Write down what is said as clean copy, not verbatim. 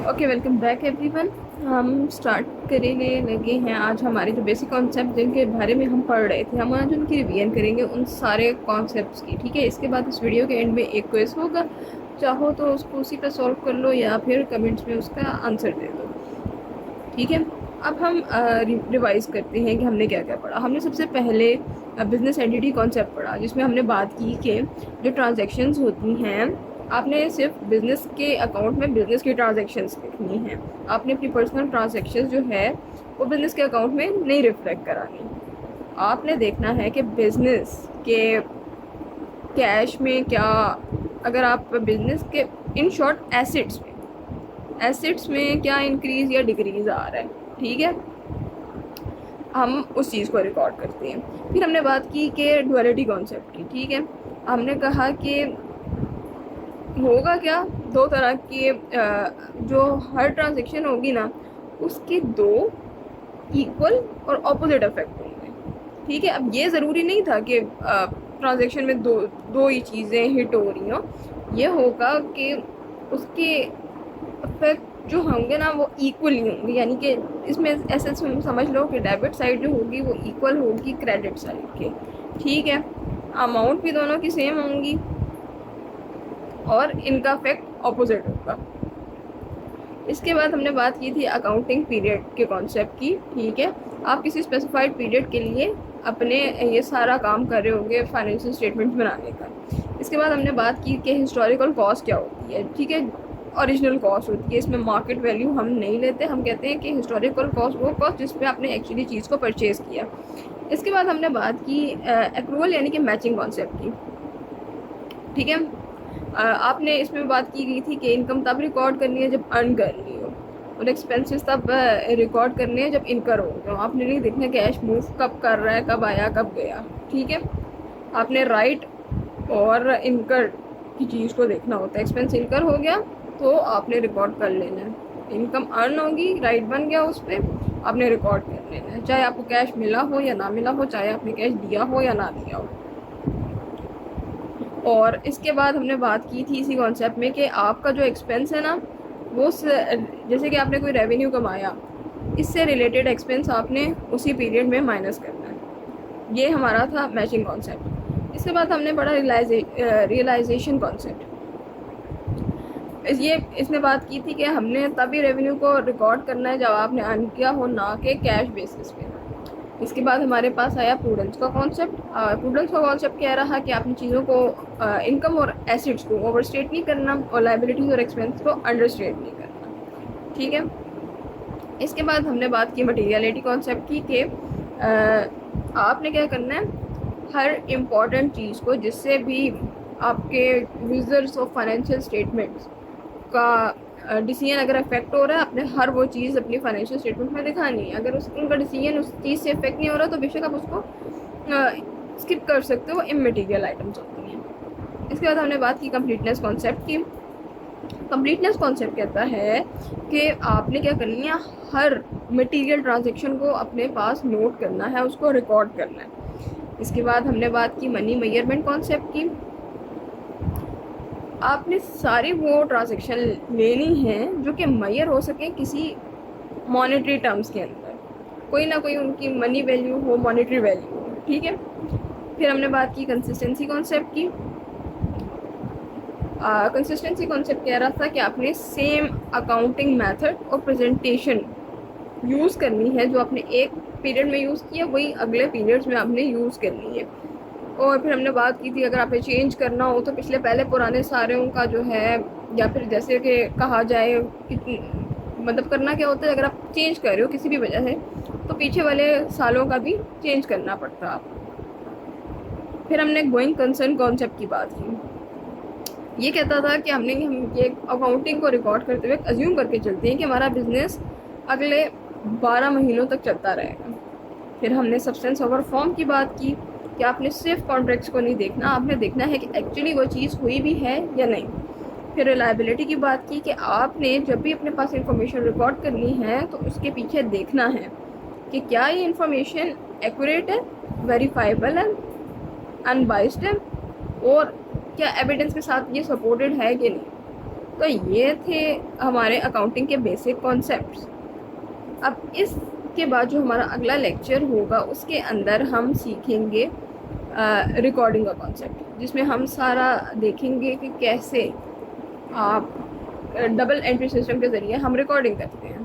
Okay, welcome back everyone. हम start करने लगे हैं आज हमारे जो बेसिक कॉन्सेप्ट जिनके बारे में हम पढ़ रहे थे, हम आज उनकी रिवीजन करेंगे उन सारे कॉन्सेप्ट्स की। ठीक है, इसके बाद इस वीडियो के एंड में एक क्विज होगा, चाहो तो उसको उसी पे सॉल्व कर लो या फिर कमेंट्स में उसका आंसर दे दो। ठीक है, अब हम रिवाइज करते हैं कि हमने क्या क्या पढ़ा। हमने सबसे पहले बिजनेस एंटिटी कॉन्सेप्ट पढ़ा, जिसमें हमने बात की कि जो ट्रांजैक्शंस होती हैं, आपने सिर्फ बिजनेस के अकाउंट में बिजनेस की ट्रांजैक्शंस लिखनी हैं। आपने अपनी पर्सनल ट्रांजैक्शंस जो है वो बिजनेस के अकाउंट में नहीं रिफ्लेक्ट करानी। आपने देखना है कि बिजनेस के कैश में क्या, अगर आप बिजनेस के इन शॉर्ट एसेट्स में क्या इंक्रीज या डिक्रीज आ रहा है। ठीक है, हम उस चीज़ को रिकॉर्ड करते हैं। फिर हमने बात की कि डुअलिटी कॉन्सेप्ट की। ठीक है, हमने कहा कि होगा क्या, दो तरह की जो हर ट्रांजेक्शन होगी ना उसके दो इक्वल और ऑपोजिट इफेक्ट होंगे। ठीक है, अब ये ज़रूरी नहीं था कि ट्रांजेक्शन में दो ही चीज़ें हिट हो रही हों। ये होगा कि उसके इफेक्ट जो होंगे ना वो इक्वल ही होंगे, यानी कि इसमें ऐसे समझ लो कि डेबिट साइड जो होगी वो इक्वल होगी क्रेडिट साइड के। ठीक है, अमाउंट भी दोनों की सेम होंगी और इनका इफेक्ट ऑपोजिट होगा। इसके बाद हमने बात की थी अकाउंटिंग पीरियड के कॉन्सेप्ट की। ठीक है, आप किसी स्पेसिफाइड पीरियड के लिए अपने ये सारा काम कर रहे होंगे फाइनेंशियल स्टेटमेंट बनाने का। इसके बाद हमने बात की कि हिस्टोरिकल कॉस्ट क्या होती है। ठीक है, ओरिजिनल कॉस्ट होती है, इसमें मार्केट वैल्यू हम नहीं लेते, हम कहते हैं कि हिस्टोरिकल कॉस्ट वो कॉस्ट जिसमें आपने एक्चुअली चीज़ को परचेज़ किया। इसके बाद हमने बात की एक्रूवल यानी कि मैचिंग कॉन्सेप्ट की। ठीक है, आपने इसमें बात की गई थी कि इनकम तब रिकॉर्ड करनी है जब अर्न करनी हो, और एक्सपेंसेस तब रिकॉर्ड करने हैं जब इनकर हो। तो आपने नहीं देखना कैश मूव कब कर रहा है, कब आया कब गया। ठीक है, आपने राइट और इनकर की चीज़ को देखना होता है। एक्सपेंस इनकर हो गया तो आपने रिकॉर्ड कर लेना है, इनकम अर्न होगी, राइट बन गया उस पर, आपने रिकॉर्ड कर लेना है, चाहे आपको कैश मिला हो या ना मिला हो, चाहे आपने कैश दिया हो या ना दिया हो। और इसके बाद हमने बात की थी इसी कॉन्सेप्ट में कि आपका जो एक्सपेंस है ना वो जैसे कि आपने कोई रेवेन्यू कमाया, इससे रिलेटेड एक्सपेंस आपने उसी पीरियड में माइनस करना है। ये हमारा था मैचिंग कॉन्सेप्ट। इसके बाद हमने पढ़ा रियलाइजेशन कॉन्सेप्ट। इसने बात की थी कि हमने तभी रेवेन्यू को रिकॉर्ड करना है जब आपने अर्न किया हो, ना कि कैश बेसिस पे। इसके बाद हमारे पास आया प्रूडेंस का कॉन्सेप्ट। प्रूडेंस का कॉन्सेप्ट क्या रहा कि आपने चीज़ों को इनकम और एसेट्स को ओवरस्टेट नहीं करना और लायबिलिटीज़ और एक्सपेंस को अंडरस्टेट नहीं करना। ठीक है, इसके बाद हमने बात की मटीरियलिटी कॉन्सेप्ट की कि आपने क्या करना है, हर इम्पॉर्टेंट चीज़ को जिससे भी आपके यूजर्स ऑफ फाइनेंशियल स्टेटमेंट्स का डिसीजन अगर इफेक्ट हो रहा है, आपने हर वो चीज़ अपनी फाइनेंशियल स्टेटमेंट में दिखानी है। अगर उनका डिसीजन उस चीज़ से इफेक्ट नहीं हो रहा तो बेशक आप उसको स्किप कर सकते हो, वो इमटेरियल आइटम्स होती हैं। इसके बाद हमने बात की कंप्लीटनेस कॉन्सेप्ट की। कंप्लीटनेस कॉन्सेप्ट कहता है कि आपने क्या करनी है, हर मटेरियल ट्रांजेक्शन को अपने पास नोट करना है, उसको रिकॉर्ड करना है। इसके बाद हमने बात की मनी मेजरमेंट कॉन्सेप्ट की। आपने सारी वो ट्रांजेक्शन लेनी है जो कि मेजर हो सके किसी मॉनेटरी टर्म्स के अंदर, कोई ना कोई उनकी मनी वैल्यू हो, मॉनेटरी वैल्यू हो। ठीक है, फिर हमने बात की कंसिस्टेंसी कॉन्सेप्ट की। कंसिस्टेंसी कॉन्सेप्ट कह रहा था कि आपने सेम अकाउंटिंग मेथड और प्रेजेंटेशन यूज़ करनी है, जो आपने एक पीरियड में यूज़ किया वही अगले पीरियड्स में आपने यूज़ करनी है। और फिर हमने बात की थी अगर आपने चेंज करना हो तो पिछले पहले पुराने सारे का जो है, या फिर जैसे कि कहा जाए मतलब करना क्या होता है, अगर आप चेंज कर रहे हो किसी भी वजह से तो पीछे वाले सालों का भी चेंज करना पड़ता है आपको। फिर हमने गोइंग कंसर्न कॉन्सेप्ट की बात की। ये कहता था कि हम ये अकाउंटिंग को रिकॉर्ड करते हुए अज्यूम करके चलते हैं कि हमारा बिजनेस अगले 12 महीनों तक चलता रहेगा। फिर हमने सब्सटेंस ओवर फॉर्म की बात की कि आपने सिर्फ कॉन्ट्रैक्ट्स को नहीं देखना, आपने देखना है कि एक्चुअली वो चीज़ हुई भी है या नहीं। फिर रिलायबिलिटी की बात की कि आपने जब भी अपने पास इंफॉर्मेशन रिकॉर्ड करनी है तो उसके पीछे देखना है कि क्या ये इंफॉर्मेशन एक्यूरेट है, वेरीफाइबल है, अनबाइस्ड है, और क्या एविडेंस के साथ ये सपोर्टेड है कि नहीं। तो ये थे हमारे अकाउंटिंग के बेसिक कॉन्सेप्ट्स। अब इसके बाद जो हमारा अगला लेक्चर होगा उसके अंदर हम सीखेंगे रिकॉर्डिंग का कॉन्सेप्ट, जिसमें हम सारा देखेंगे कि कैसे आप डबल एंट्री सिस्टम के ज़रिए हम रिकॉर्डिंग करते हैं।